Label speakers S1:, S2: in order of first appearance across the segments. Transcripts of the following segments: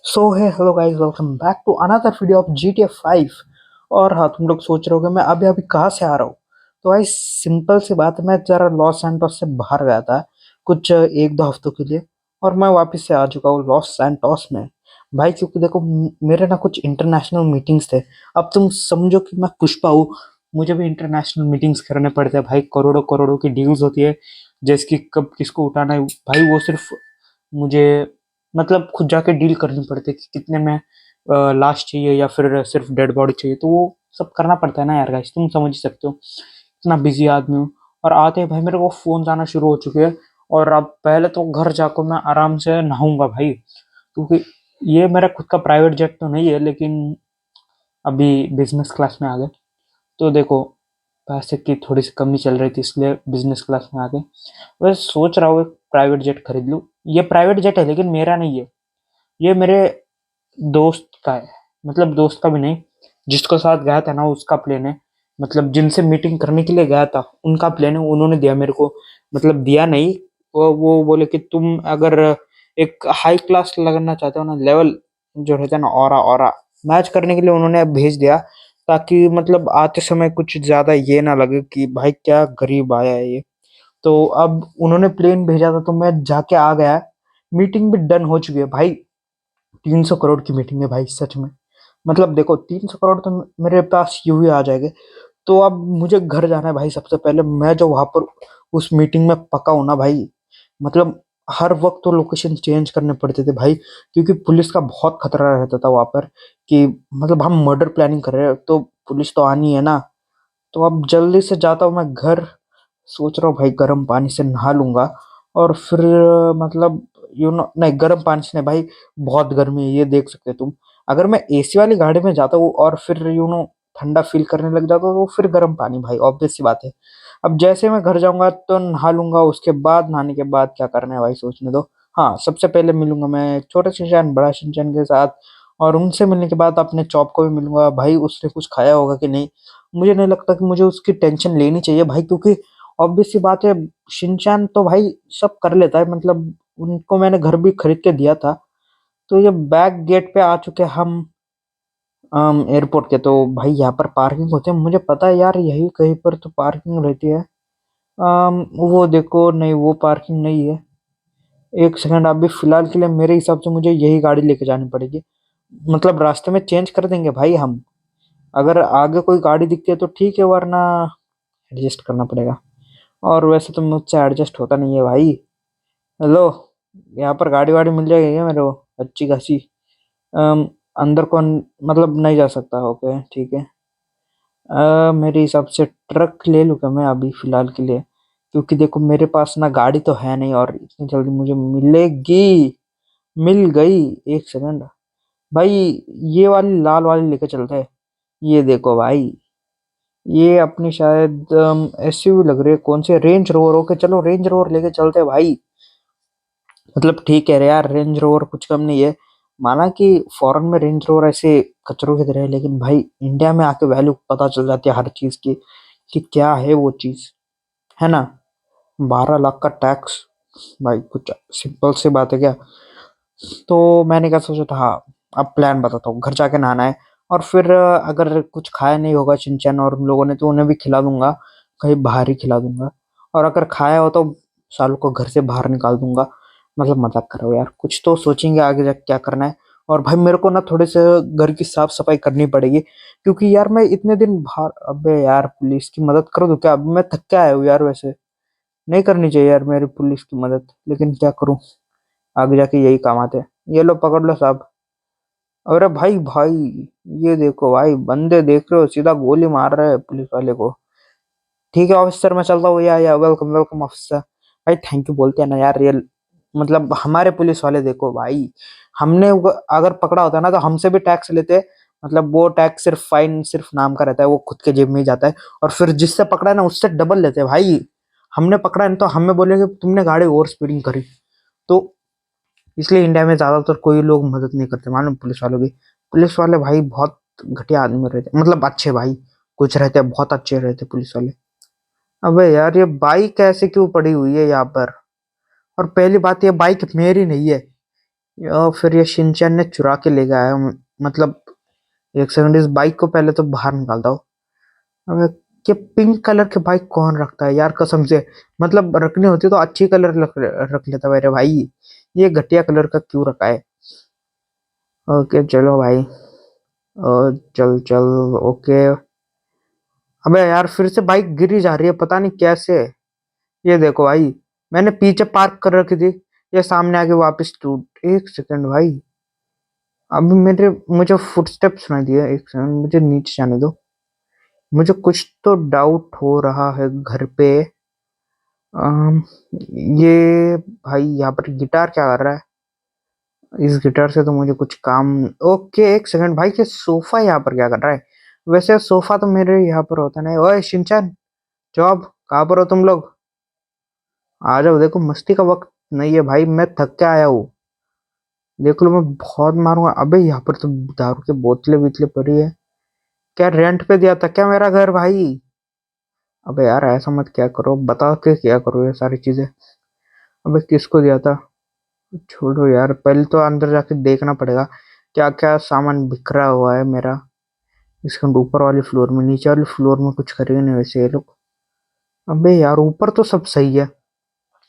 S1: सो है hello guys, welcome back to another video of GTA 5। और हाँ, तुम लोग सोच रहे होगे मैं अभी अभी कहाँ से आ रहा हूँ। तो भाई सिंपल सी बात है, मैं जरा लॉस सैंटोस से बाहर गया था कुछ एक दो हफ्तों के लिए। और मैं वापस से आ चुका हूँ लॉस सैंटोस में। भाई क्योंकि देखो मेरे ना कुछ इंटरनेशनल मीटिंग्स थे। अब तुम समझो कि मैं पुष्पा हूँ, मुझे भी इंटरनेशनल मीटिंग्स करने पड़ते हैं भाई। करोड़ों करोड़ों की डील्स होती है, जिसकी कब किसको उठाना है भाई, वो सिर्फ मुझे मतलब खुद जाके डील करनी पड़ती है कि कितने में लाश चाहिए या फिर सिर्फ डेड बॉडी चाहिए। तो वो सब करना पड़ता है ना यार गाइस, तुम समझ ही सकते हो इतना बिजी आदमी हूँ। और आते ही भाई मेरे को फोन आना शुरू हो चुके हैं। और अब पहले तो घर जाकर मैं आराम से नहाऊंगा भाई, क्योंकि ये मेरा खुद का प्राइवेट जेट तो नहीं है, लेकिन अभी बिजनेस क्लास में आ गए। तो देखो, पैसे की थोड़ी सी कमी चल रही थी, इसलिए बिजनेस क्लास में आ गए। वैसे सोच रहा हूँ एक प्राइवेट जेट खरीद लूँ। ये प्राइवेट जेट है लेकिन मेरा नहीं है, ये मेरे दोस्त का है। मतलब दोस्त का भी नहीं, जिसके साथ गया था ना उसका प्लेन है। मतलब जिनसे मीटिंग करने के लिए गया था उनका प्लेन है, उन्होंने दिया मेरे को। मतलब दिया नहीं, वो बोले कि तुम अगर एक हाई क्लास लगना चाहते हो ना, लेवल जो रहता है ना, ऑरा ऑरा मैच करने के लिए उन्होंने अब भेज दिया, ताकि मतलब आते समय कुछ ज्यादा ये ना लगे कि भाई क्या गरीब आया है ये। तो अब उन्होंने प्लेन भेजा था तो मैं जाके आ गया। मीटिंग भी डन हो चुकी है भाई। 300 करोड़ की मीटिंग है भाई, सच में। मतलब देखो, 300 करोड़ तो मेरे पास यूं ही आ जाएंगे। तो अब मुझे घर जाना है भाई। सबसे पहले मैं जो वहां पर उस मीटिंग में पका हूं ना भाई, मतलब हर वक्त तो लोकेशन चेंज करने पड़ते थे भाई, क्योंकि पुलिस का बहुत खतरा रहता था वहां पर कि मतलब हम मर्डर प्लानिंग कर रहे हैं तो पुलिस तो आनी है ना। तो अब जल्दी से जाता हूँ मैं घर। सोच रहा हूँ भाई गर्म पानी से नहा लूंगा। और फिर मतलब नहीं, गर्म पानी से नहीं भाई, बहुत गर्मी है ये देख सकते हो तुम। अगर मैं एसी वाली गाड़ी में जाता हूँ और फिर ठंडा फील करने लग जाता हूँ, तो फिर गर्म पानी भाई, ऑब्वियस सी बात है। अब जैसे मैं घर जाऊंगा तो नहा लूंगा, उसके बाद नहाने के बाद क्या करना है भाई सोचने दो। हाँ, सबसे पहले मिलूंगा मैं छोटे शिनचैन बड़ा शिनचैन के साथ। और उनसे मिलने के बाद अपने चॉप को भी मिलूंगा भाई, उसने कुछ खाया होगा कि नहीं। मुझे नहीं लगता कि मुझे उसकी टेंशन लेनी चाहिए भाई, क्योंकि ऑब्वियस सी बात है, शिनचैन तो भाई सब कर लेता है। मतलब उनको मैंने घर भी खरीद के दिया था। तो ये बैक गेट पे आ चुके हैं हम एयरपोर्ट के। तो भाई यहाँ पर पार्किंग होती है, मुझे पता है यार, यही कहीं पर तो पार्किंग रहती है। वो देखो, नहीं वो पार्किंग नहीं है। एक सेकंड, अभी फिलहाल के लिए मेरे हिसाब से मुझे यही गाड़ी लेके जानी पड़ेगी। मतलब रास्ते में चेंज कर देंगे भाई हम। अगर आगे कोई गाड़ी दिखती है तो ठीक है, वरना एडजस्ट करना पड़ेगा। और वैसे तो मुझसे एडजस्ट होता नहीं है भाई। हेलो, यहाँ पर गाड़ी वाड़ी मिल जाएगी क्या मेरे को अच्छी खासी? अम, अंदर कौन, मतलब नहीं जा सकता? ओके ठीक है। मेरे हिसाब से ट्रक ले लूँ क्या मैं अभी फिलहाल के लिए? क्योंकि देखो मेरे पास ना गाड़ी तो है नहीं, और इतनी जल्दी मुझे मिलेगी? मिल गई। एक सेकंड भाई, ये वाली लाल वाली लेके चलते हैं। ये देखो भाई, ये अपनी शायद एसयूवी लग रही है। कौन सी? Range rover. ओके चलो, रेंज रोवर लेके चलते हैं भाई। मतलब ठीक है रे यार, रेंज रोवर कुछ कम नहीं है। माना कि फॉरेन में रेंज रोवर ऐसे कचरों की तरह है, लेकिन भाई इंडिया में आके वैल्यू पता चल जाती है हर चीज की कि क्या है वो चीज, है ना। 12 लाख का टैक्स भाई, कुछ सिंपल सी बात है क्या? तो मैंने क्या सोचा था, हाँ, अब प्लान बताता हूँ। घर जाके नहाना है, और फिर अगर कुछ खाया नहीं होगा चिंचन और उन लोगों ने तो उन्हें भी खिला दूंगा, कहीं बाहर ही खिला दूंगा। और अगर खाया हो तो सालों को घर से बाहर निकाल दूंगा। मतलब मजाक कर रहा हूँ यार, कुछ तो सोचेंगे आगे जाके क्या करना है। और भाई मेरे को ना थोड़े से घर की साफ सफाई करनी पड़ेगी, क्योंकि यार मैं इतने दिन बाहर। अबे यार, पुलिस की मदद कर दूं क्या? अभी मैं थक के आया हूँ यार। वैसे नहीं करनी चाहिए यार मेरी पुलिस की मदद, लेकिन क्या करूं, आगे जाके यही काम आते हैं। ये लो पकड़ लो साहब। अरे भाई भाई, ये देखो भाई, बंदे देख रहे हो, सीधा गोली मार रहे हैं पुलिस वाले को। ठीक है ऑफिसर, मैं चलता हूँ। या वेलकम वेलकम ऑफिसर। भाई थैंक यू बोलते हैं ना यार, ये मतलब हमारे पुलिस वाले देखो भाई, हमने अगर पकड़ा होता ना तो हमसे भी टैक्स लेते। मतलब वो टैक्स सिर्फ फाइन, सिर्फ नाम का रहता है, वो खुद के जेब में ही जाता है। और फिर जिससे पकड़ा है ना उससे डबल लेते हैं भाई। हमने पकड़ा है ना तो हमें बोलेंगे तुमने गाड़ी ओवर स्पीडिंग करी। तो इसलिए इंडिया में ज्यादातर कोई लोग मदद नहीं करते मालूम पुलिस वालों की। पुलिस वाले भाई बहुत घटिया आदमी रहते, मतलब अच्छे भाई कुछ रहते हैं, बहुत अच्छे रहते पुलिस वाले। अबे यार, ये बाइक ऐसे क्यों पड़ी हुई है यहाँ पर? और पहली बात, ये बाइक मेरी नहीं है, या फिर ये शिनचैन ने चुरा के ले गया है। मतलब एक सेकंड, इस बाइक को पहले तो बाहर निकालता हूँ। अबे, ये पिंक कलर के बाइक कौन रखता है यार, कसम से। मतलब रखनी होती तो अच्छी कलर रख लेता मेरे भाई। ये घटिया कलर का क्यों रखा है। ओके चलो भाई। चल चल। ओके। अबे यार, फिर से बाइक गिरी जा रही है, पता नहीं कैसे। ये देखो भाई, मैंने पीछे पार्क कर रखी थी, ये सामने आके वापस टूट। एक सेकंड भाई, अब मेरे मुझे फुटस्टेप सुनाई दिया। एक सेकंड, मुझे नीचे जाने दो। मुझे कुछ तो डाउट हो रहा है घर पे। अम, ये भाई यहाँ पर गिटार क्या कर रहा है। इस गिटार से तो मुझे कुछ काम। ओके एक सेकंड भाई, ये सोफा यहाँ पर क्या कर रहा है। वैसे सोफा तो मेरे यहाँ पर होता नहीं। ओए शिनचैन, जॉब कहाँ पर हो तुम लोग। आ जाओ, देखो मस्ती का वक्त नहीं है भाई, मैं थक के आया हूँ। देख लो, मैं बहुत मारूंगा। अबे यहाँ पर तो दारू की बोतलें बीतले पड़ी है। क्या रेंट पे दिया था क्या मेरा घर भाई। अबे यार ऐसा मत क्या करो, बता के क्या करो ये सारी चीजें। अबे किसको दिया था। छोड़ो यार, पहले तो अंदर जाके देखना पड़ेगा क्या क्या सामान बिखरा हुआ है मेरा। इसके ऊपर वाले फ्लोर में, नीचे वाले फ्लोर में कुछ करेंगे नहीं वैसे ये लोग। अबे यार ऊपर तो सब सही है।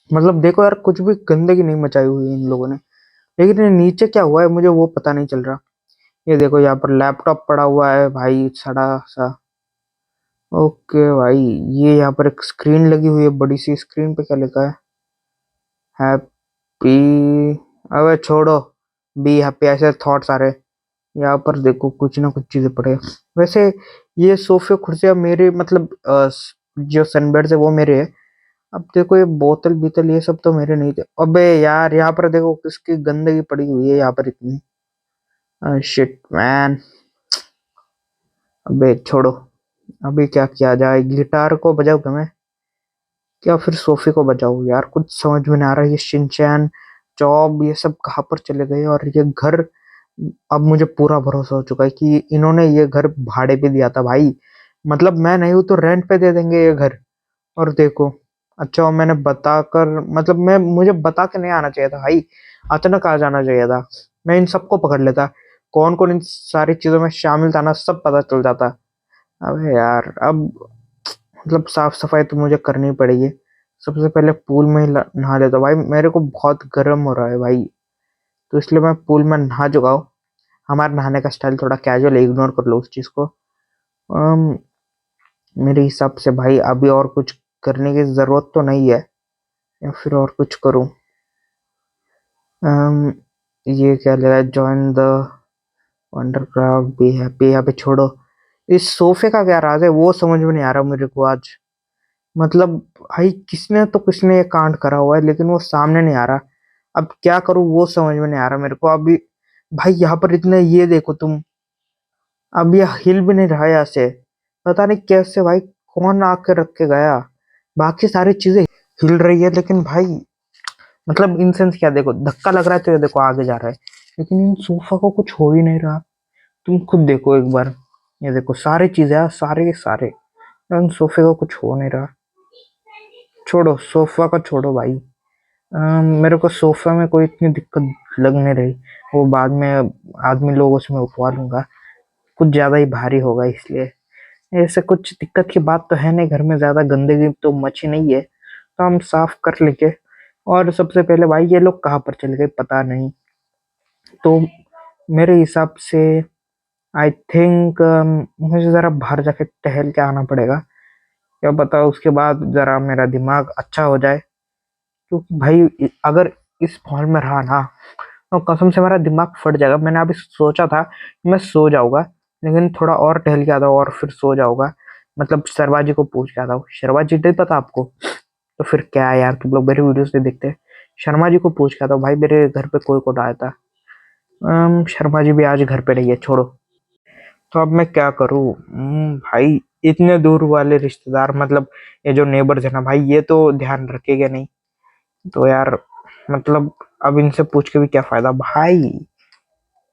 S1: मतलब देखो यार, कुछ भी गंदगी नहीं मचाई हुई है इन लोगों ने। लेकिन ये नीचे क्या हुआ है मुझे वो पता नहीं चल रहा। ये देखो यहाँ पर लैपटॉप पड़ा हुआ है भाई, सड़ा सा। ओके भाई। ये यहाँ पर एक स्क्रीन लगी हुई है, बड़ी सी स्क्रीन पे क्या लिखा है। हैप्पी। अबे छोड़ो, बी हैप्पी ऐसे थॉट्स आ रहे। यहाँ पर देखो कुछ ना कुछ चीजें पड़े हैं। वैसे ये सोफे कुर्सियां मेरे, मतलब जो सनबेड है वो मेरे है। अब देखो ये बोतल बीतल ये सब तो मेरे नहीं थे। अबे यार यहाँ पर देखो किसकी गंदगी पड़ी हुई है यहाँ पर इतनी। Shit man. अबे छोड़ो, अभी क्या किया जाए। गिटार को बजाऊं मैं क्या फिर सोफे को बजाऊं यार, कुछ समझ में नहीं आ रहा। ये शिनचैन, जॉब, ये सब कहाँ पर चले गए। और ये घर, अब मुझे पूरा भरोसा हो चुका है कि इन्होंने ये घर भाड़े पे दिया था भाई। मतलब मैं नहीं हूं तो रेंट पे दे देंगे ये घर। और देखो, अच्छा मैंने बताकर, मतलब मैं मुझे बता के नहीं आना चाहिए था भाई। अचानक आ जाना चाहिए था। मैं इन सबको पकड़ लेता, कौन कौन इन सारी चीजों में शामिल था ना, सब पता चल जाता। अबे यार अब, मतलब साफ सफाई तो मुझे करनी पड़ेगी। सबसे पहले पूल में ही नहा लेता हूँ भाई, मेरे को बहुत गर्म हो रहा है भाई। तो इसलिए मैं पूल में नहा चुका हूँ। हमारे नहाने का स्टाइल थोड़ा कैजुअल है, इग्नोर कर लो उस चीज को। अम, मेरे हिसाब से भाई अभी और कुछ करने की जरूरत तो नहीं है, या फिर और कुछ करूं। अम, ये क्या लगा, ज्वाइन द वंडरक्राफ्ट भी हैप्पी। यहाँ पे छोड़ो, इस सोफे का क्या राज है वो समझ में नहीं आ रहा मेरे को आज। मतलब भाई किसने ये कांड करा हुआ है, लेकिन वो सामने नहीं आ रहा। अब क्या करूं वो समझ में नहीं आ रहा मेरे को अभी। भाई यहाँ पर इतने, ये देखो तुम, अब ये हिल भी नहीं रहा है यहाँ से। पता नहीं कैसे भाई, कौन आके रख के गया। बाकी सारी चीजें हिल रही है लेकिन भाई, मतलब इन सेंस क्या, देखो धक्का लग रहा है तो ये देखो आगे जा रहा है। लेकिन इन सोफा को कुछ हो ही नहीं रहा। तुम खुद देखो एक बार, ये देखो सारी चीजें हैं, सारे के सारे। इन सोफे को कुछ हो नहीं रहा। छोड़ो सोफा का, छोड़ो भाई। मेरे को सोफा में कोई इतनी दिक्कत लग नहीं रही। वो बाद में आदमी लोगों से मैं उठवा लूंगा, कुछ ज्यादा ही भारी होगा इसलिए। ऐसे कुछ दिक्कत की बात तो है नहीं, घर में ज्यादा गंदगी तो मची नहीं है, तो हम साफ कर लेंगे। और सबसे पहले भाई ये लोग कहाँ पर चले गए पता नहीं। तो मेरे हिसाब से आई थिंक मुझे जरा बाहर जाके टहल के आना पड़ेगा। क्या पता उसके बाद जरा मेरा दिमाग अच्छा हो जाए। क्योंकि भाई अगर इस मॉल में रहा ना, तो कसम से मेरा दिमाग फट जाएगा। मैंने अभी सोचा था कि मैं सो जाऊंगा, लेकिन थोड़ा और टहल के आता हूँ और फिर सो जाऊंगा। मतलब शर्मा जी को पूछ के आता हूँ। शर्मा जी नहीं पता आपको, तो फिर क्या है यार, तुम लोग मेरे वीडियोस नहीं देखते। शर्मा जी को पूछ के आता हूँ भाई, मेरे घर पे कोई कोई आया था। शर्मा जी भी आज घर पे नहीं है, छोड़ो। तो अब मैं क्या करूँ। भाई इतने दूर वाले रिश्तेदार, मतलब ये जो नेबर्स है ना भाई, ये तो ध्यान रखेगा नहीं। तो यार, मतलब अब इनसे पूछ के भी क्या फायदा भाई।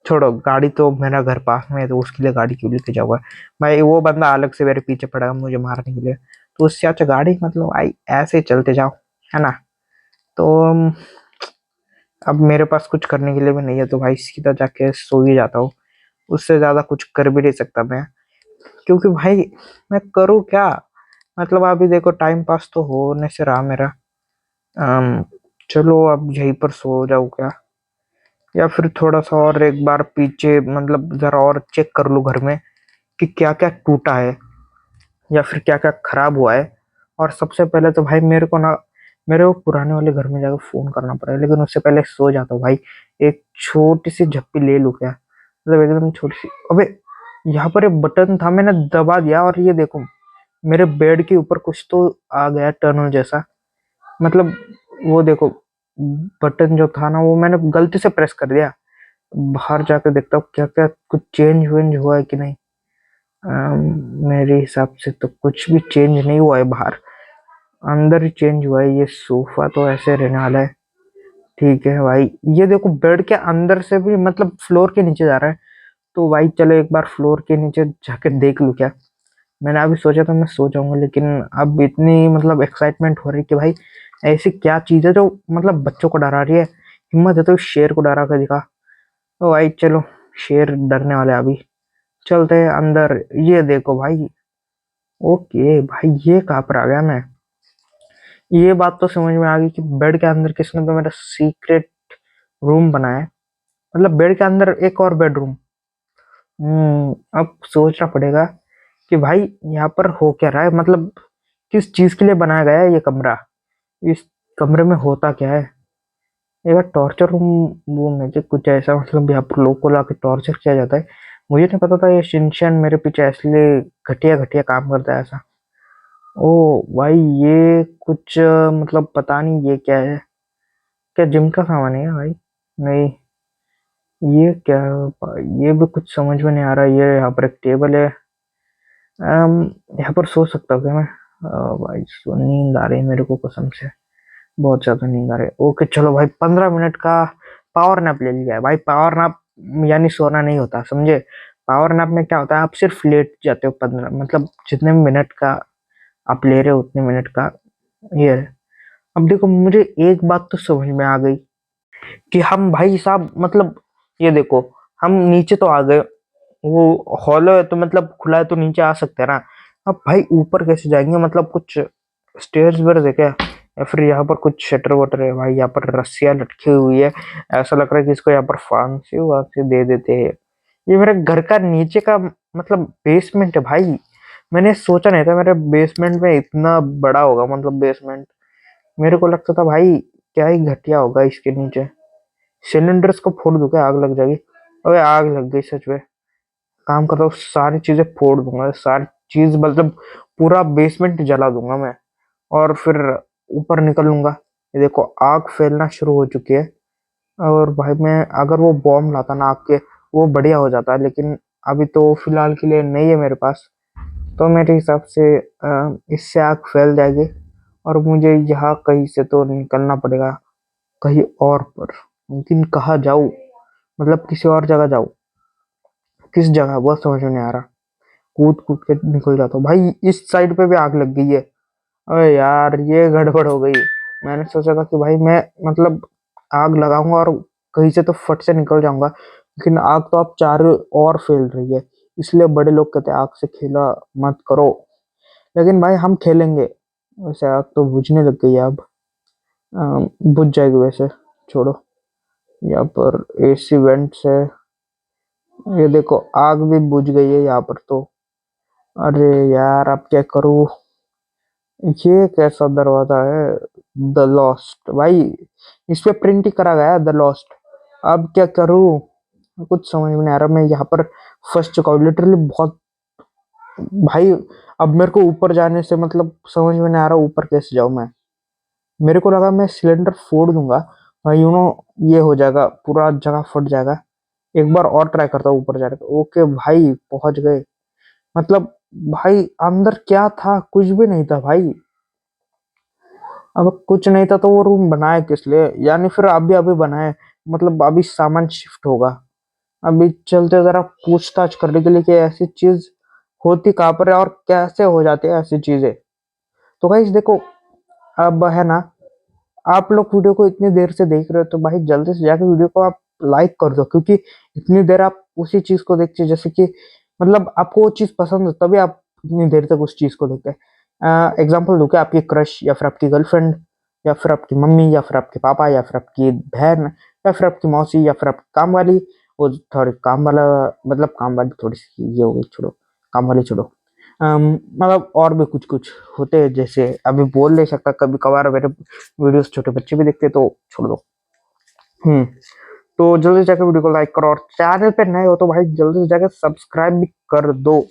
S1: छोड़ो, गाड़ी तो मेरा घर पास में है तो उसके लिए गाड़ी क्यों लेके जाऊंगा। भाई वो बंदा अलग से मेरे पीछे पड़ा है मुझे मारने के लिए, तो उससे अच्छा गाड़ी, मतलब भाई ऐसे चलते जाओ, है ना। तो अब मेरे पास कुछ करने के लिए भी नहीं है, तो भाई सीधा जाके सो ही जाता हूँ। उससे ज्यादा कुछ कर भी नहीं सकता मैं, क्योंकि भाई मैं करूँ क्या? मतलब अभी देखो टाइम पास तो होने से रहा मेरा। अम, चलो अब यहीं पर सो जाऊँ क्या, या फिर थोड़ा सा और एक बार पीछे मतलब जरा और चेक कर लूँ घर में कि क्या क्या टूटा है या फिर क्या क्या खराब हुआ है। और सबसे पहले तो भाई मेरे को ना मेरे वो पुराने वाले घर में जाकर फोन करना पड़ेगा, लेकिन उससे पहले सो जाता हूँ भाई। एक छोटी सी झप्पी ले लूँ क्या, मतलब एकदम छोटी सी। अबे यहाँ पर एक बटन था, मैंने दबा दिया और ये देखो मेरे बेड के ऊपर कुछ तो आ गया टनल जैसा। मतलब वो देखो, बटन जो था ना वो मैंने गलती से प्रेस कर दिया। बाहर जाकर देखता हूँ क्या क्या कुछ चेंज वेंज हुआ है कि नहीं। मेरे हिसाब से तो कुछ भी चेंज नहीं हुआ है बाहर, अंदर ही चेंज हुआ है। ये सोफा तो ऐसे रहने वाला है, ठीक है भाई। ये देखो बेड के अंदर से भी मतलब फ्लोर के नीचे जा रहा है। तो भाई चलो एक बार फ्लोर के नीचे जाके देख लूं क्या। मैंने अभी सोचा था मैं सो जाऊंगा, लेकिन अब इतनी मतलब एक्साइटमेंट हो रही है कि भाई ऐसी क्या चीज है जो मतलब बच्चों को डरा रही है। हिम्मत है तो शेर को डरा कर दिखा। तो भाई चलो, शेर डरने वाले हैं अभी। चलते हैं अंदर। ये देखो भाई, ओके भाई ये कहाँ पर आ गया मैं। ये बात तो समझ में आ गई कि बेड के अंदर किसने तो मेरा सीक्रेट रूम बनाया है। मतलब बेड के अंदर एक और बेडरूम। अब सोचना पड़ेगा कि भाई यहाँ पर हो क्या रहा है, मतलब किस चीज के लिए बनाया गया है ये कमरा। इस कमरे में होता क्या है? एक टॉर्चर रूम रूम है जो कुछ ऐसा, मतलब यहाँ पर लोग को लाके टॉर्चर किया जाता है। मुझे नहीं पता था ये शिनचैन मेरे पीछे इसलिए घटिया घटिया काम करता है ऐसा। ओ भाई ये कुछ मतलब पता नहीं ये क्या है। क्या जिम का सामान है भाई? नहीं, ये क्या है? ये भी कुछ समझ में नहीं आ रहा। ये यहाँ पर एक टेबल है। अम, यहाँ पर सो सकता हूँ क्या मैं? भाई नींद आ रही है मेरे को कसम से, बहुत ज्यादा नींद आ रही है। ओके चलो भाई, 15 मिनट का पावर नैप ले लिया है भाई। पावर नैप यानी सोना नहीं होता, समझे? पावर नैप में क्या होता है, आप सिर्फ लेट जाते हो 15, मतलब जितने मिनट का आप ले रहे हो उतने मिनट का। ये है। अब देखो मुझे एक बात तो समझ में आ गई कि हम भाई साहब मतलब, ये देखो हम नीचे तो आ गए, वो हॉलो है तो मतलब खुला है तो नीचे आ सकते हैं ना। अब भाई ऊपर कैसे जाएंगे, मतलब कुछ स्टेयर्स वेयर है क्या, या फिर यहाँ पर कुछ शटर वटर है? भाई यहाँ पर रस्सियां लटकी हुई है, ऐसा लग रहा है कि इसको यहाँ पर फांसी वांसी दे देते हैं। ये मेरे घर का नीचे का मतलब बेसमेंट है भाई। मैंने सोचा नहीं था मेरे बेसमेंट में इतना बड़ा होगा, मतलब बेसमेंट। मेरे को लगता था भाई क्या ही घटिया होगा इसके नीचे। सिलेंडर्स को फोड़ दूं क्या, आग लग जाएगी। अबे आग लग गई सच में। काम करता हूँ, सारी चीजें फोड़ दूंगा, सारी चीज मतलब पूरा बेसमेंट जला दूंगा मैं, और फिर ऊपर निकल लूंगा। ये देखो आग फैलना शुरू हो चुकी है। और भाई मैं अगर वो बॉम्ब लाता ना आग के, वो बढ़िया हो जाता है, लेकिन अभी तो फिलहाल के लिए नहीं है मेरे पास। तो मेरे हिसाब से इससे आग फैल जाएगी और मुझे यहाँ कहीं से तो निकलना पड़ेगा, कहीं और पर। लेकिन कहाँ जाऊँ, मतलब किसी और जगह जाऊँ, किस जगह वो समझ में नहीं आ रहा। कूद कूद के निकल जाता हूँ भाई। इस साइड पे भी आग लग गई है। अरे यार ये गड़बड़ हो गई। मैंने सोचा था कि भाई मैं मतलब आग लगाऊंगा और कहीं से तो फट से निकल जाऊंगा, लेकिन आग तो अब चारों ओर फैल रही है। इसलिए बड़े लोग कहते हैं आग से खेला मत करो, लेकिन भाई हम खेलेंगे। वैसे आग तो बुझने लग गई है अब। बुझ जाएगी वैसे, छोड़ो। यहाँ पर एसी वेंट्स है। ये देखो आग भी बुझ गई है यहाँ पर तो। अरे यार अब क्या करूँ? ये कैसा दरवाजा है? द लॉस्ट भाई, इस पे प्रिंट ही करा गया है द लॉस्ट। अब क्या करूँ? कुछ समझ में नहीं आ रहा। मैं यहाँ पर फंस चुका हूँ लिटरली बहुत। भाई अब मेरे को ऊपर जाने से मतलब समझ में नहीं आ रहा ऊपर कैसे जाऊँ मैं। मेरे को लगा मैं सिलेंडर फोड़ दूंगा, यू नो, ये हो जाएगा पूरा जगह फट जाएगा। एक बार और ट्राई करता हूँ ऊपर जाने का। ओके भाई पहुंच गए। मतलब भाई अंदर क्या था, कुछ भी नहीं था भाई। अब कुछ नहीं था तो वो रूम बनाया किस लिए, यानी फिर अभी अभी बनाए, मतलब अभी सामान शिफ्ट होगा। अभी चलते जरा पूछताछ करने के लिए कि ऐसी चीज होती कहाँ पर है और कैसे हो जाती है ऐसी चीजें। तो गाइस देखो, अब है ना, आप लोग वीडियो को इतनी देर से देख रहे हो तो भाई जल्दी से जाके वीडियो को आप लाइक कर दो, क्योंकि इतनी देर आप उसी चीज को देखते हो, जैसे कि मतलब आपको वो चीज पसंद है तभी आप इतनी देर तक उस चीज को देखते हैं। एग्जाम्पल दो कि आपकी क्रश या फिर आपकी गर्लफ्रेंड या फिर आपकी मम्मी या फिर आपके पापा या फिर आपकी बहन या फिर आपकी मौसी या फिर आपकी काम वाली, वो थोड़ी काम वाला, मतलब काम वाली थोड़ी सी ये हो गई, छोड़ो काम वाली छोड़ो। मतलब और भी कुछ कुछ होते हैं, जैसे अभी बोल नहीं सकता, कभी कभार मेरे वीडियोस छोटे बच्चे भी देखते हैं, तो छोड़ दो। हम्म तो जल्दी से जाकर वीडियो को लाइक करो, और चैनल पे नए हो तो भाई जल्दी से जाकर सब्सक्राइब भी कर दो।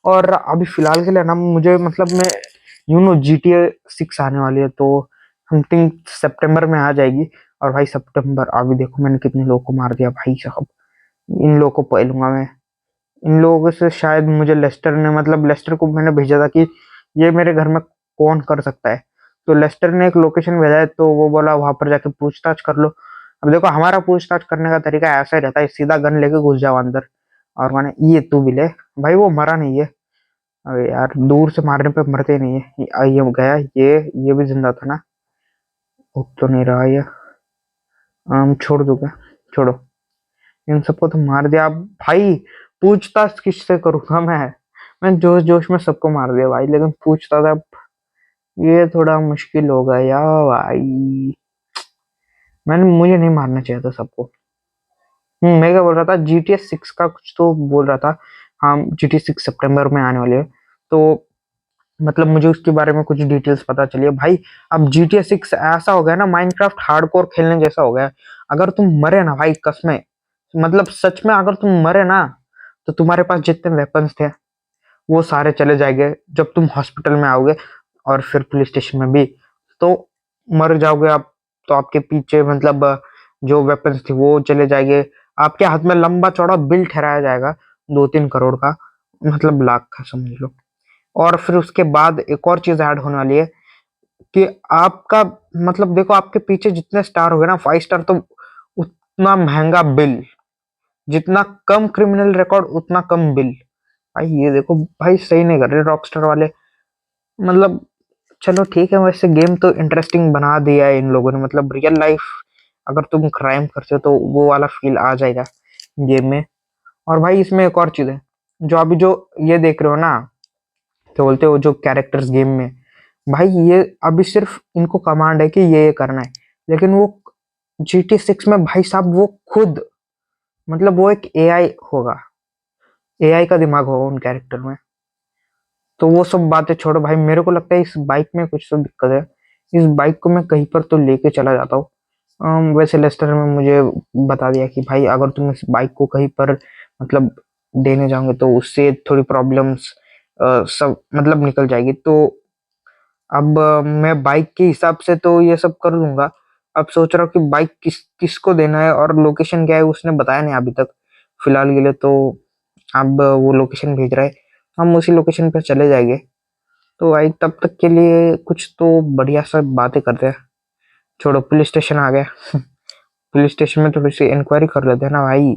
S1: और अभी फिलहाल के लिए ना मुझे मतलब मैं GTA 6 आने वाली है, तो समथिंग सितंबर में आ जाएगी। और भाई सितंबर, अभी देखो मैंने कितने लोगों को मार दिया भाई साहब। इन लोगों को पहलूंगा मैं। इन लोगों से शायद मुझे लेस्टर ने, मतलब लेस्टर को मैंने भेजा था कि ये मेरे घर में कौन कर सकता है, तो लेस्टर ने एक लोकेशन भेजा है, तो वो बोला वहां पर जाके पूछताछ कर लो। अब देखो हमारा पूछताछ करने का तरीका ऐसा ही रहता है, सीधा गन लेके घुस जाओ अंदर, और मैंने ये तू भी ले। भाई वो मरा नहीं है। अरे यार दूर से मारने पे मरते नहीं है। ये गया, ये भी जिंदा था ना। उठ तो नहीं रहा ये। छोड़ दूंगा, छोड़ो। इन सबको तो मार दिया। अब भाई पूछताछ किससे करूंगा मैं जोश जोश में सबको मार दिया भाई, लेकिन पूछता था ये थोड़ा मुश्किल होगा यार भाई। मुझे नहीं मारना चाहिए था सबको। मैं क्या बोल रहा था, GTA 6 का कुछ तो बोल रहा था। हाँ, GTA 6 सितंबर में आने वाली है, तो मतलब मुझे उसके बारे में कुछ डिटेल्स पता चली है भाई। अब GTA 6 ऐसा हो गया ना, माइनक्राफ्ट हार्डकोर खेलने जैसा हो गया। अगर तुम मरे ना भाई, कसमें, मतलब सच में अगर तुम मरे ना, तो तुम्हारे पास जितने वेपन्स थे वो सारे चले जाएंगे जब तुम हॉस्पिटल में आओगे, और फिर पुलिस स्टेशन में भी। तो मर जाओगे आप, तो आपके पीछे मतलब जो वेपन्स थे वो चले जाएंगे। आपके हाथ में लंबा चौड़ा बिल ठहराया जाएगा, 2-3 करोड़ का, मतलब लाख का समझ लो। और फिर उसके बाद एक और चीज ऐड होने वाली है कि आपका, मतलब देखो आपके पीछे जितने स्टार हो गए ना, 5 स्टार, तो उतना महंगा बिल। जितना कम क्रिमिनल रिकॉर्ड उतना कम बिल। भाई ये देखो भाई, सही नहीं कर रहे रॉकस्टार वाले। मतलब चलो ठीक है, वैसे गेम तो इंटरेस्टिंग बना दिया है इन लोगों ने, मतलब रियल लाइफ अगर तुम क्राइम करते हो तो वो वाला फील आ जाएगा गेम में। और भाई इसमें एक और चीज है, जो अभी जो ये देख रहे हो ना, क्या बोलते हो, जो कैरेक्टर्स गेम में, भाई ये अभी सिर्फ इनको कमांड है कि ये करना है, लेकिन वो GTA 6 में भाई साहब वो खुद, मतलब वो एक एआई होगा, एआई का दिमाग होगा उन कैरेक्टर में। तो वो सब बातें छोड़ो भाई, मेरे को लगता है इस बाइक में कुछ तो दिक्कत है। इस बाइक को मैं कहीं पर तो लेके चला जाता हूँ। वैसे लेस्टर में मुझे बता दिया कि भाई अगर तुम इस बाइक को कहीं पर मतलब देने जाओगे तो उससे थोड़ी प्रॉब्लम्स सब मतलब निकल जाएगी। तो अब मैं बाइक के हिसाब से तो ये सब कर लूंगा। अब सोच रहा हूँ कि बाइक किसको देना है और लोकेशन क्या है, उसने बताया नहीं अभी तक फिलहाल के लिए। तो अब वो लोकेशन भेज रहा है, हम उसी लोकेशन पे चले जाएंगे। तो भाई तब तक के लिए कुछ तो बढ़िया सा बातें करते हैं। छोड़ो, पुलिस स्टेशन आ गया। पुलिस स्टेशन में थोड़ी सी इंक्वायरी कर लेते हैं ना भाई,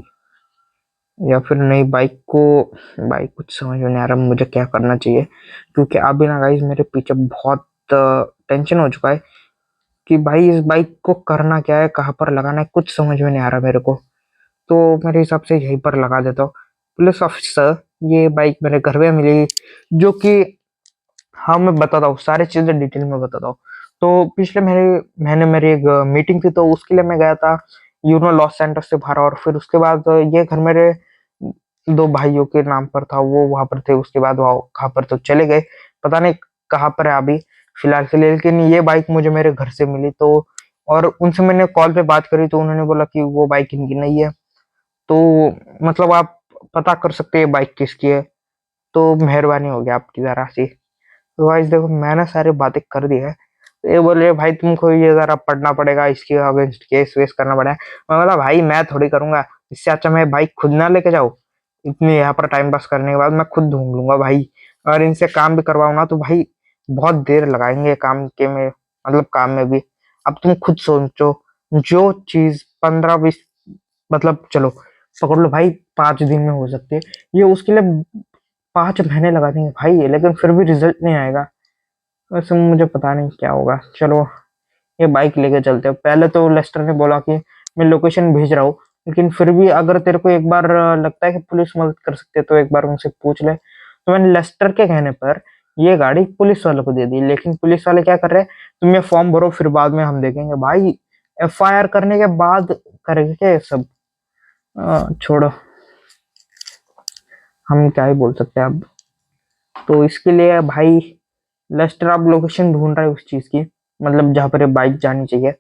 S1: या फिर नई बाइक को। भाई कुछ समझ में नहीं आ रहा मुझे क्या करना चाहिए, क्योंकि अभी ना गाइस मेरे पीछे बहुत टेंशन हो चुका है कि भाई इस बाइक को करना क्या है, कहाँ पर लगाना है, कुछ समझ में नहीं आ रहा मेरे को। तो मेरे हिसाब से यहीं पर लगा देता हूँ। पुलिस ऑफिसर, ये बाइक मेरे घर में मिली, जो कि, हाँ मैं बताता हूँ सारी चीजें डिटेल में बताता हूँ। तो पिछले महीने मेरी एक मीटिंग थी, तो उसके लिए मैं गया था लॉस सैंटोस से बाहर। और फिर उसके बाद ये घर मेरे दो भाइयों के नाम पर था, वो वहां पर थे। उसके बाद वो कहाँ पर तो चले गए, पता नहीं कहाँ पर है अभी फिलहाल के लिए। लेकिन ये बाइक मुझे मेरे घर से मिली, तो और उनसे मैंने कॉल पे बात करी, तो उन्होंने बोला कि वो बाइक इनकी नहीं है। तो मतलब आप पता कर सकते हैं बाइक किसकी है, तो मेहरबानी होगी आपकी जरा सी। तो गाइस देखो मैंने सारी बातें कर दी है। तो ये बोले भाई तुमको ये जरा पढ़ना पड़ेगा, इसके अगेंस्ट केस वेस करना पड़ेगा। मैं बोला भाई मैं थोड़ी करूंगा, इससे अच्छा मैं बाइक खुद ना लेके जाऊँ। इतनी यहाँ पर टाइम पास करने के बाद मैं खुद ढूंढ लूंगा भाई। और इनसे काम भी करवाऊँ ना तो भाई बहुत देर लगाएंगे काम के में, मतलब काम में भी। अब तुम खुद सोचो, जो चीज 15-20, मतलब चलो पकड़ लो भाई 5 दिन में हो सकती है, ये उसके लिए 5 महीने लगा देंगे भाई, लेकिन फिर भी रिजल्ट नहीं आएगा। वैसे मुझे पता नहीं क्या होगा, चलो ये बाइक लेके चलते हैं। पहले तो लेस्टर ने बोला कि मैं लोकेशन भेज रहा हूँ, लेकिन फिर भी अगर तेरे को एक बार लगता है कि पुलिस मदद कर सकती है तो एक बार उनसे पूछ ले। तो मैंने लेस्टर के कहने पर ये गाड़ी पुलिस वालों को दे दी, लेकिन पुलिस वाले क्या कर रहे हैं, तुम ये फॉर्म भरो फिर बाद में हम देखेंगे। भाई एफआईआर करने के बाद करेंगे क्या ये सब? छोड़ो, हम क्या ही बोल सकते हैं अब। तो इसके लिए भाई लेस्टर अब लोकेशन ढूंढ रहा है उस चीज की, मतलब जहाँ पर ये बाइक जानी चाहिए।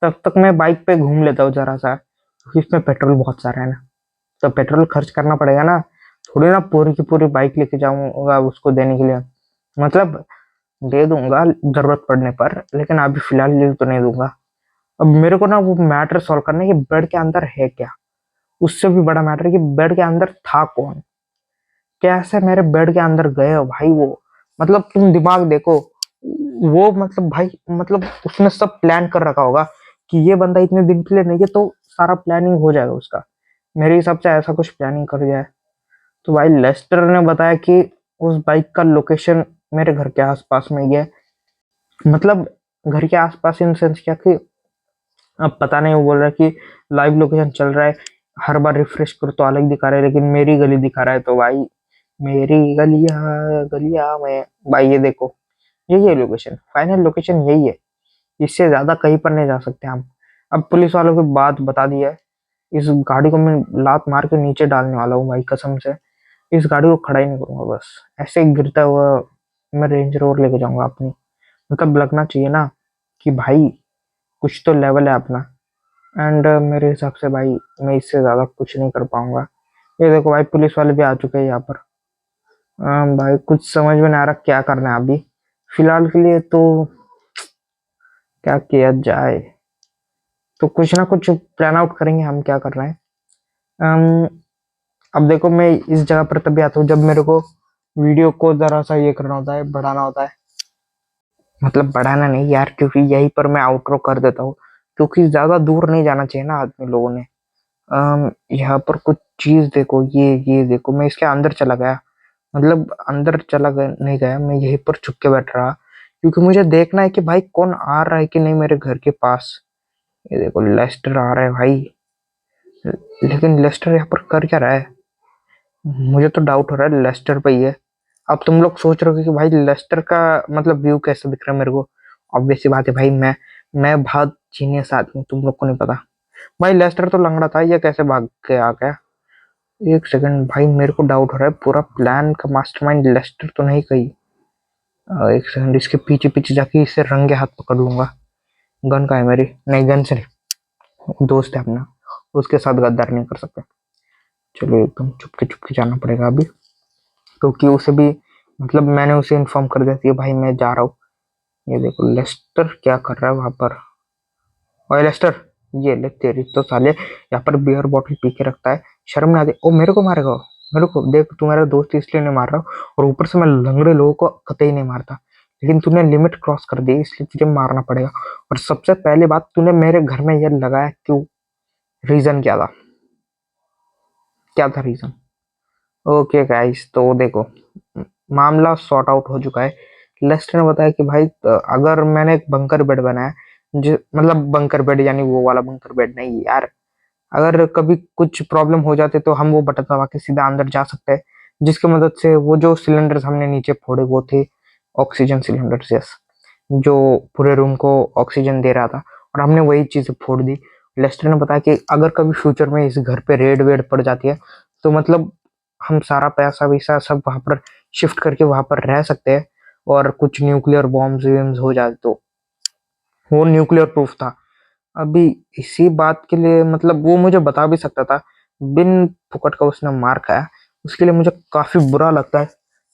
S1: तब तक मैं बाइक पे घूम लेता हूँ जरा सा, क्योंकि इसमें पेट्रोल बहुत सारा है ना, तो पेट्रोल खर्च करना पड़ेगा ना। थोड़ी ना पूरी की पूरी बाइक लेके जाऊंगा उसको देने के लिए, मतलब दे दूंगा जरूरत पड़ने पर, लेकिन अभी फिलहाल ये तो नहीं दूंगा। अब मेरे को ना वो मैटर सॉल्व करना है कि बेड के अंदर है क्या। उससे भी बड़ा मैटर है कि बेड के अंदर था कौन, कैसे मेरे बेड के अंदर गए हो भाई वो। मतलब तुम दिमाग देखो, वो मतलब भाई, मतलब उसने सब प्लान कर रखा होगा कि ये बंदा इतने दिन के लिए नहीं है, तो सारा प्लानिंग हो जाएगा उसका। मेरे हिसाब से ऐसा कुछ प्लानिंग कर दिया है। तो भाई लेस्टर ने बताया कि उस बाइक का लोकेशन मेरे घर के आसपास में ही है। मतलब घर के आसपास इन सेंस क्या कि अब पता नहीं, वो बोल रहा है कि लाइव लोकेशन चल रहा है, हर बार रिफ्रेश करो तो अलग दिखा रहा है, लेकिन मेरी गली दिखा रहा है। तो भाई मेरी गलियां गलियां में, भाई ये देखो, यही है लोकेशन, फाइनल लोकेशन यही है। इससे ज्यादा कहीं पर नहीं जा सकते हम। अब पुलिस वालों की बात बता दी है, इस गाड़ी को मैं लात मार के नीचे डालने वाला हूँ भाई कसम से। इस गाड़ी को खड़ा ही नहीं करूंगा, बस ऐसे ही गिरता हुआ मैं रेंज रोवर लेके जाऊंगा अपनी। मतलब लगना चाहिए ना कि भाई कुछ तो लेवल है अपना। एंड मेरे हिसाब से भाई मैं इससे ज्यादा कुछ नहीं कर पाऊंगा। ये देखो भाई पुलिस वाले भी आ चुके हैं यहाँ पर। भाई कुछ समझ में नहीं आ रहा क्या करना है अभी। फिलहाल के लिए तो क्या किया जाए, तो कुछ ना कुछ प्लान आउट करेंगे हम क्या कर रहे हैं। अब देखो मैं इस जगह पर तभी आता हूँ जब मेरे को वीडियो को जरा सा ये करना होता है, बढ़ाना होता है। मतलब बढ़ाना नहीं यार, क्योंकि यहीं पर मैं आउटरो कर देता हूँ, क्योंकि ज्यादा दूर नहीं जाना चाहिए ना आदमी लोगों ने। यहाँ पर कुछ चीज देखो, ये देखो, मैं इसके अंदर चला गया, मतलब अंदर चला गया नहीं गया, मैं यहीं पर छुप के बैठ रहा, क्योंकि मुझे देखना है कि भाई कौन आ रहा है कि नहीं मेरे घर के पास। ये देखो लेस्टर आ रहा है भाई, लेकिन लेस्टर यहाँ पर कर क्या रहा है? मुझे तो डाउट हो रहा है लेस्टर पे ही है। अब तुम लोग सोच रहे हो कि भाई लेस्टर का मतलब व्यू कैसे दिख रहा है मेरे को। ऑब्वियस सी बात है भाई, मैं बहुत जीनियस आदमी हूँ, तुम लोग को नहीं पता। भाई लेस्टर तो लंगड़ा था, ये कैसे भाग के आ गया? एक सेकंड भाई, मेरे को डाउट हो रहा है पूरा प्लान का मास्टरमाइंड लेस्टर तो नहीं कही। एक सेकंड, इसके पीछे पीछे जाके इसे रंगे हाथ पकड़ लूंगा। गन का है मेरी? नहीं, गन से नहीं, दोस्त है अपना, उसके साथ गद्दार नहीं कर सकते। चलो एकदम चुपके जाना पड़ेगा अभी, क्योंकि उसे भी, मतलब मैंने उसे इन्फॉर्म कर दिया कि भाई मैं जा रहा हूँ। ये देखो लेस्टर क्या कर रहा है वहां पर। ओए लेस्टर, ये ले तेरी तो साले यहाँ पर बियर बॉटल पी के रखता है, शर्म ना आती? ओ मेरे को मारेगा वो। मेरे को देख, तू मेरा दोस्त इसलिए नहीं मार रहा, और ऊपर से मैं लंगड़े लोगों को कतई नहीं मारता, लेकिन तूने लिमिट क्रॉस कर दी इसलिए तुझे मारना पड़ेगा। और सबसे पहली बात, तूने मेरे घर में ये लगाया क्यों? रीजन क्या था? क्या था रीजन? ओके गाइस, तो देखो मामला सॉर्ट आउट हो चुका है। लेस्टर ने बताया कि भाई अगर मैंने एक बंकर बेड बनाया, जो मतलब बंकर बेड यानी वो वाला बंकर बेड नहीं यार, अगर कभी कुछ प्रॉब्लम हो जाती तो हम वो बटन दबा के सीधा अंदर जा सकते हैं, जिसकी मदद से वो जो सिलेंडर्स हमने नीचे फोड़े वो थे ऑक्सीजन सिलेंडर्स, यस, जो पूरे रूम को ऑक्सीजन दे रहा था, और हमने वही चीज फोड़ दी। लेस्टर ने बताया कि अगर कभी फ्यूचर में इस घर पे रेड वेड पड़ जाती है, तो मतलब हम सारा पैसा वैसा सब वहां पर शिफ्ट करके वहां पर रह सकते हैं, और कुछ न्यूक्लियर बॉम्ब्स वॉम्ब्स हो जाए तो वो न्यूक्लियर प्रूफ था। अभी इसी बात के लिए मतलब वो मुझे बता भी सकता था, बिन फुकट का उसने मार खाया, उसके लिए मुझे काफी बुरा लगता है।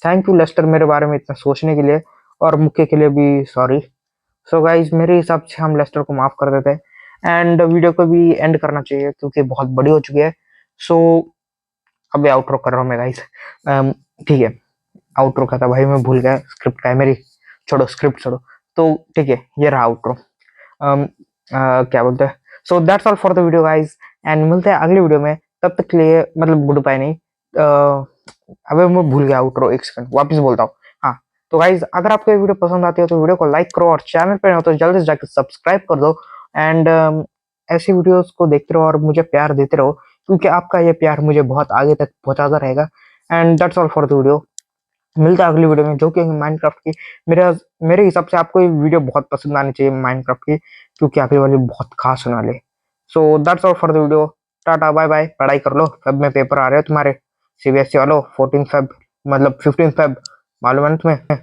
S1: थैंक यू लेस्टर मेरे बारे में इतना सोचने के लिए, और मुक्के के लिए भी सॉरी। सो गाइज मेरे हिसाब से हम लेस्टर को माफ कर देते हैं, एंड वीडियो को भी एंड करना चाहिए क्योंकि बहुत बड़ी हो चुकी है। सो अभी आउटरो कर रहा हूँ मैं गाइज। ठीक है, आउटरो का था भाई, मैं भूल गया, स्क्रिप्ट का है मेरी, छोड़ो स्क्रिप्ट छोड़ो। तो ठीक है, ये रहा आउटरो। क्या बोलते हैं, सो that's all for the video guys, and मिलते हैं अगली वीडियो में। तब तक के लिए मतलब गुड बाय नहीं, अबे मैं भूल गया आउटरो, एक सेकंड वापस बोलता हूँ। हाँ, तो गाइज अगर आपको ये वीडियो पसंद आती है तो वीडियो को लाइक करो और चैनल पर हो तो जल्दी से जाकर सब्सक्राइब कर दो। एंड ऐसी वीडियोस को देखते रहो और मुझे प्यार देते रहो, क्योंकि आपका ये प्यार मुझे बहुत आगे तक पहुंचाता रहेगा। And that's all for the video. मिलता है अगली वीडियो में जो कि माइनक्राफ्ट की। मेरे मेरे हिसाब से आपको ये वीडियो बहुत पसंद आनी चाहिए माइनक्राफ्ट की, क्योंकि अगली वाली बहुत खास होने वाली है। So that's all for the video. Tata bye bye. पढ़ाई कर लो, फेब में पेपर आ रहे हो तुम्हारे, सीबीएसई वालों 14 फेब मतलब 15 फेब, मालूम है ना तुम्हें।